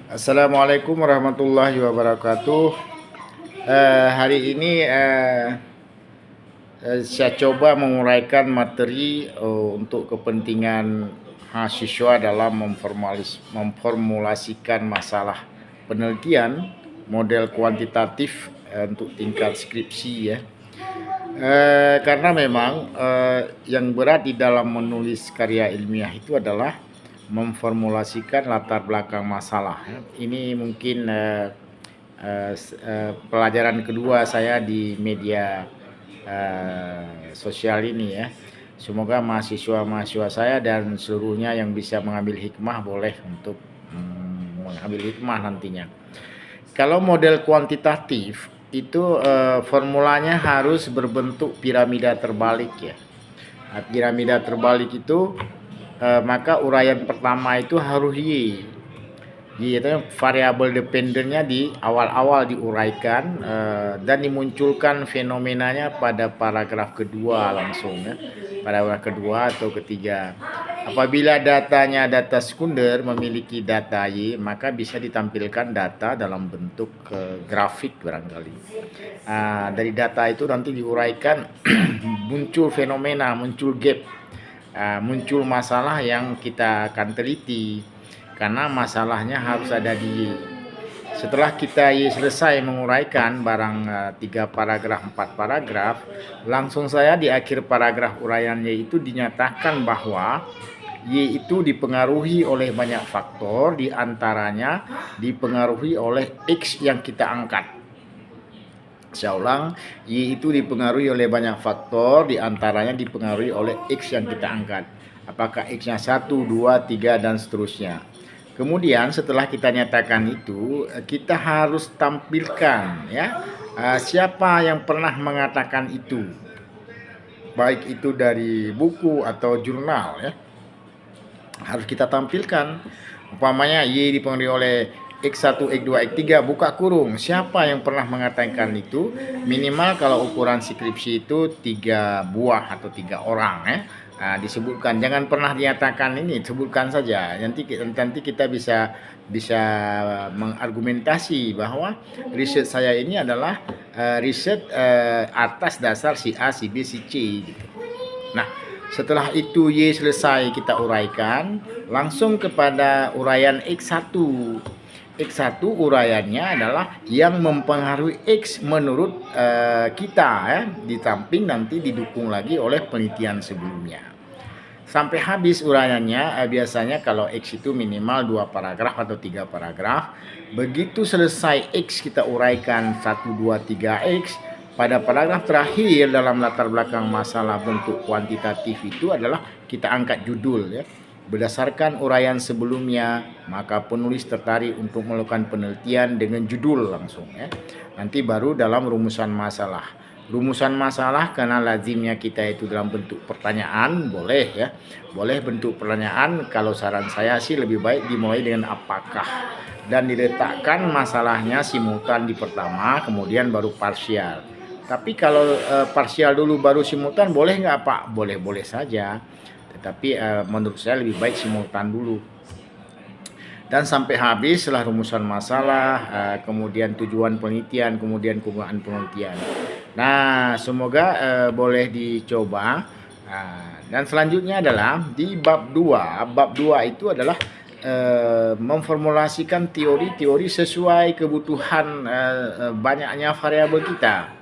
Assalamualaikum warahmatullahi wabarakatuh. Hari ini saya coba menguraikan materi untuk kepentingan mahasiswa dalam memformulasikan masalah penelitian model kuantitatif untuk tingkat skripsi ya. Karena memang yang berat di dalam menulis karya ilmiah itu adalah memformulasikan latar belakang masalah. Ini mungkin pelajaran kedua saya di media sosial ini ya. Semoga mahasiswa-mahasiswa saya dan seluruhnya yang bisa mengambil hikmah boleh untuk mengambil hikmah nantinya. Kalau model kuantitatif itu formulanya harus berbentuk piramida terbalik ya. Nah, piramida terbalik itu maka uraian pertama itu harus Y. Y itu variabel dependennya di awal-awal diuraikan dan dimunculkan fenomenanya pada paragraf kedua langsung ya. Paragraf kedua atau ketiga. Apabila datanya data sekunder memiliki data Y, maka bisa ditampilkan data dalam bentuk grafik barangkali. Dari data itu nanti diuraikan muncul fenomena, muncul gap, muncul masalah yang kita akan teliti karena masalahnya harus ada di Y. Setelah kita selesai menguraikan barang 3 paragraf 4 paragraf, langsung saya di akhir paragraf uraiannya itu dinyatakan bahwa Y itu dipengaruhi oleh banyak faktor, diantaranya dipengaruhi oleh X yang kita angkat. Saya ulang, Y itu dipengaruhi oleh banyak faktor, diantaranya dipengaruhi oleh X yang kita angkat. Apakah X-nya 1, 2, 3, dan seterusnya. Kemudian setelah kita nyatakan itu, kita harus tampilkan ya siapa yang pernah mengatakan itu. Baik itu dari buku atau jurnal ya. Harus kita tampilkan. Umpamanya Y dipengaruhi oleh X1, X2, X3 buka kurung. Siapa yang pernah mengatakan itu? Minimal kalau ukuran skripsi itu 3 buah atau 3 orang ya. Disebutkan, jangan pernah dinyatakan ini, sebutkan saja. Nanti kita bisa mengargumentasi bahwa riset saya ini adalah riset atas dasar si A, si B, si C gitu. Nah, setelah itu Y selesai kita uraikan, langsung kepada uraian X1. X1 uraiannya adalah yang mempengaruhi X menurut kita ya, di samping nanti didukung lagi oleh penelitian sebelumnya. Sampai habis uraiannya biasanya kalau X itu minimal 2 paragraf atau 3 paragraf. Begitu selesai X kita uraikan 1, 2, 3 X, pada paragraf terakhir dalam latar belakang masalah bentuk kuantitatif itu adalah kita angkat judul ya. Berdasarkan uraian sebelumnya, maka penulis tertarik untuk melakukan penelitian dengan judul langsung ya. Nanti baru dalam rumusan masalah. Rumusan masalah karena lazimnya kita itu dalam bentuk pertanyaan, boleh ya. Boleh bentuk pertanyaan, kalau saran saya sih lebih baik dimulai dengan apakah dan diletakkan masalahnya simultan di pertama, kemudian baru parsial. Tapi kalau parsial dulu baru simultan boleh nggak Pak? Boleh-boleh saja. Tetapi menurut saya lebih baik simultan dulu. Dan sampai habis setelah rumusan masalah, kemudian tujuan penelitian, kemudian kegunaan penelitian. Nah, semoga boleh dicoba. Dan selanjutnya adalah di bab 2. Bab 2 itu adalah memformulasikan teori-teori sesuai kebutuhan banyaknya variabel kita.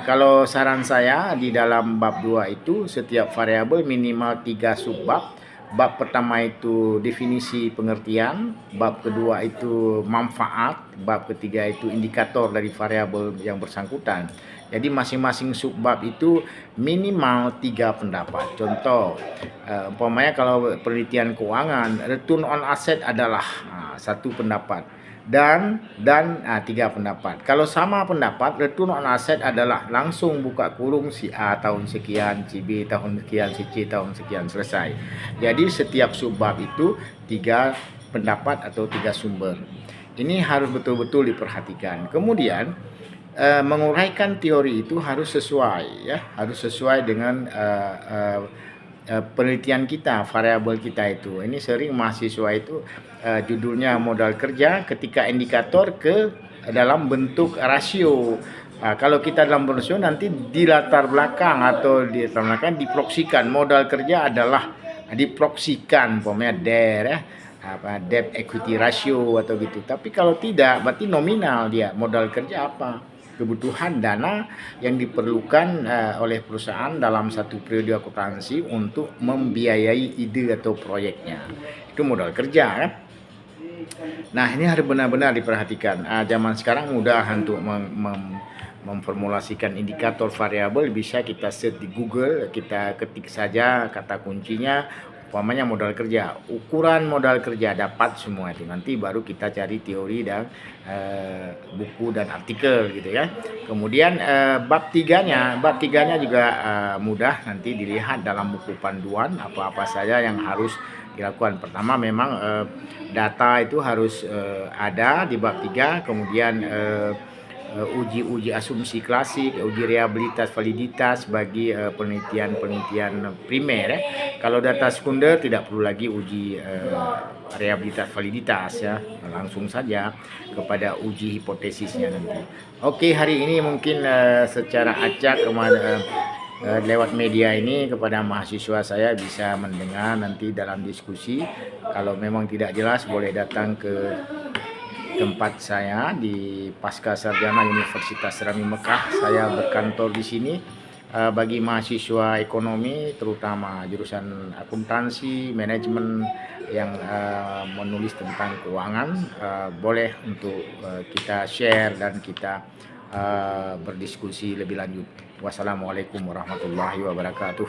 Kalau saran saya di dalam bab 2 itu setiap variabel minimal 3 subbab. Bab pertama itu definisi pengertian, bab kedua itu manfaat, bab ketiga itu indikator dari variabel yang bersangkutan. Jadi masing-masing subbab itu minimal 3 pendapat. Contoh, umpamanya kalau penelitian keuangan, return on asset adalah 1 pendapat. Dan 3 pendapat. Kalau sama pendapat, return on asset adalah langsung buka kurung si A tahun sekian, si B tahun sekian, si C tahun sekian, selesai. Jadi setiap subbab itu 3 pendapat atau 3 sumber. Ini harus betul-betul diperhatikan. Kemudian menguraikan teori itu harus sesuai ya, harus sesuai dengan penelitian kita, variabel kita itu. Ini sering mahasiswa itu judulnya modal kerja ketika indikator ke dalam bentuk rasio. Kalau kita dalam rasio nanti di latar belakang atau di latar belakang diproksikan modal kerja adalah diproksikan pokoknya DER ya, debt equity ratio atau gitu. Tapi kalau tidak berarti nominal dia modal kerja apa? Kebutuhan dana yang diperlukan oleh perusahaan dalam satu periode akuntansi untuk membiayai ide atau proyeknya. Itu modal kerja kan. Nah, ini harus benar-benar diperhatikan. Zaman sekarang mudah untuk memformulasikan indikator variabel, bisa kita search di Google, kita ketik saja kata kuncinya umpamanya modal kerja, ukuran modal kerja, dapat semua itu. Nanti baru kita cari teori dan buku dan artikel gitu ya. Kemudian bab tiganya juga mudah nanti dilihat dalam buku panduan apa-apa saja yang harus dilakukan. Pertama memang data itu harus ada di bab 3, kemudian uji asumsi klasik, uji reliabilitas validitas bagi penelitian primer ya. Kalau data sekunder tidak perlu lagi uji reliabilitas validitas ya, langsung saja kepada uji hipotesisnya nanti. Oke, hari ini mungkin secara acak lewat media ini kepada mahasiswa saya bisa mendengar nanti dalam diskusi. Kalau memang tidak jelas boleh datang ke tempat saya di Pasca Sarjana Universitas Rami Mekah. Saya berkantor di sini bagi mahasiswa ekonomi, terutama jurusan akuntansi, manajemen yang menulis tentang keuangan. Boleh untuk kita share dan kita berdiskusi lebih lanjut. Wassalamualaikum warahmatullahi wabarakatuh.